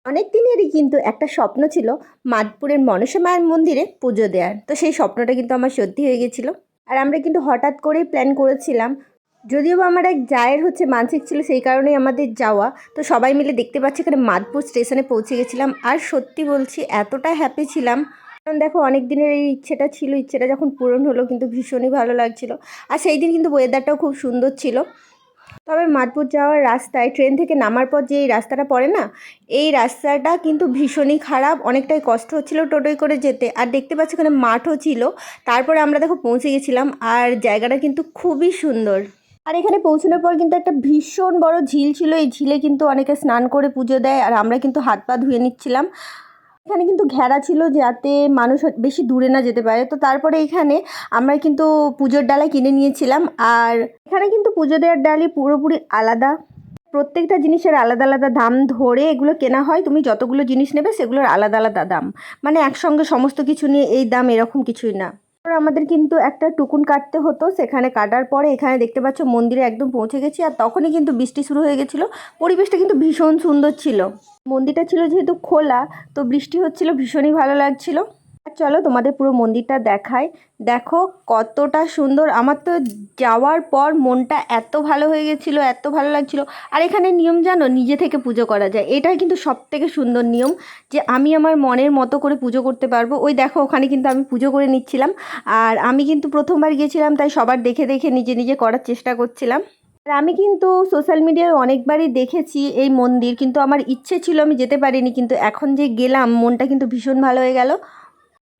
অনেক দিনেরই কিন্তু একটা স্বপ্ন ছিল মাদপুরের মনসা মায়ের মন্দিরে পুজো দেওয়ার। তো সেই স্বপ্নটা কিন্তু আমার সত্যি হয়ে গেছিলো। আর আমরা কিন্তু হঠাৎ করেই প্ল্যান করেছিলাম, যদিও বা আমার এক জায়ের মানসিক ছিল, সেই কারণেই আমাদের যাওয়া। তো সবাই মিলে দেখতে পাচ্ছি এখানে মাদপুর স্টেশনে পৌঁছে গেছিলাম। আর সত্যি বলছি এতটা হ্যাপি ছিলাম, কারণ দেখো অনেক দিনের এই ইচ্ছেটা ছিল, ইচ্ছেটা যখন পূরণ হলো কিন্তু ভীষণই ভালো লাগছিল। আর সেই দিন কিন্তু ওয়েদারটাও খুব সুন্দর ছিল। তবে মাদপুর যাওয়ার রাস্তায় ট্রেন থেকে নামার পর যে এই রাস্তাটা পড়ে না, এই রাস্তাটা কিন্তু ভীষণই খারাপ, অনেকটাই কষ্ট হচ্ছিলো টোটোয় করে যেতে। আর দেখতে পাচ্ছি এখানে মাঠও ছিল। তারপরে আমরা দেখো পৌঁছে গেছিলাম, আর জায়গাটা কিন্তু খুবই সুন্দর। আর এখানে পৌঁছানোর পর কিন্তু একটা ভীষণ বড় ঝিল ছিল, এই ঝিলে কিন্তু অনেকে স্নান করে পুজো দেয়, আর আমরা কিন্তু হাত পা ধুয়ে নিচ্ছিলাম। এখানে কিন্তু ঘেরা ছিল যাতে মানুষ বেশি দূরে না যেতে পারে। তো তারপরে এখানে আমরা কিন্তু পুজোর ডালা কিনে নিয়েছিলাম। আর এখানে কিন্তু পুজো দেওয়ার ডালি পুরোপুরি আলাদা, প্রত্যেকটা জিনিসের আলাদা আলাদা দাম ধরে এগুলো কেনা হয়। তুমি যতগুলো জিনিস নেবে সেগুলোর আলাদা আলাদা দাম, মানে একসঙ্গে সমস্ত কিছু নিয়ে এই দাম এরকম কিছুই না। আমাদের কিন্তু একটা টুকুন কাটতে হতো, সেখানে কাটার পরে এখানে দেখতে পাচ্ছ মন্দিরে একদম পৌঁছে গেছি। আর তখনই কিন্তু বৃষ্টি শুরু হয়ে গেছিলো। পরিবেশটা কিন্তু ভীষণ সুন্দর ছিল, মন্দিরটা ছিল যেহেতু খোলা, তো বৃষ্টি হচ্ছিল, ভীষণই ভালো লাগছিল। আর চলো তোমাদের পুরো মন্দিরটা দেখাই। দেখো কতটা সুন্দর, আমার তো যাওয়ার পর মনটা এত ভালো হয়ে গেছিলো, এত ভালো লাগছিল। আর এখানে নিয়ম জানো, নিজে থেকে পুজো করা যায়, এটাই কিন্তু সব থেকে সুন্দর নিয়ম, যে আমি আমার মনের মতো করে পুজো করতে পারবো। ওই দেখো ওখানে কিন্তু আমি পুজো করে নিচ্ছিলাম। আর আমি কিন্তু প্রথমবার গিয়েছিলাম, তাই সবার দেখে দেখে নিজে নিজে করার চেষ্টা করছিলাম। আর আমি কিন্তু সোশ্যাল মিডিয়ায় অনেকবারই দেখেছি এই মন্দির, কিন্তু আমার ইচ্ছে ছিল আমি যেতে পারিনি, কিন্তু এখন যে গেলাম মনটা কিন্তু ভীষণ ভালো হয়ে গেল।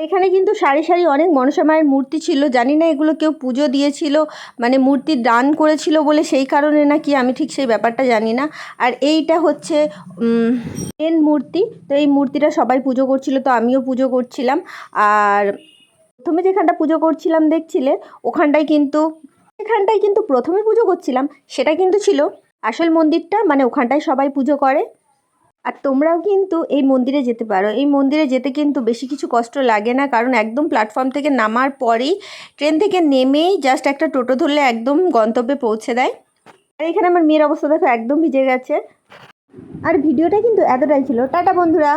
এখানে কিন্তু সারি সারি অনেক মনসা মায়ের মূর্তি ছিল, জানি না এগুলো কেউ পুজো দিয়েছিল, মানে মূর্তি দান করেছিল বলে সেই কারণে নাকি, আমি ঠিক সেই ব্যাপারটা জানি না। আর এইটা হচ্ছে মেন মূর্তি, তো এই মূর্তিটা সবাই পুজো করছিল, তো আমিও পুজো করছিলাম। আর প্রথমে যেখানটা পুজো করছিলাম দেখছিলে, এখানটায় কিন্তু প্রথমে পুজো করছিলাম, সেটা কিন্তু ছিল আসল মন্দিরটা, মানে ওখানটায় সবাই পুজো করে। আর তোমরাও কিন্তু এই মন্দিরে যেতে পারো, এই মন্দিরে যেতে কিন্তু বেশি কিছু কষ্ট লাগে না, কারণ একদম প্ল্যাটফর্ম থেকে নামার পরেই, ট্রেন থেকে নেমেই জাস্ট একটা টোটো ধরলে একদম গন্তব্যে পৌঁছে দেয়। আর এখানে আমার মেয়ের অবস্থা দেখো একদম ভিজে গেছে। আর ভিডিওটা কিন্তু এতটাই ছিল, টাটা বন্ধুরা।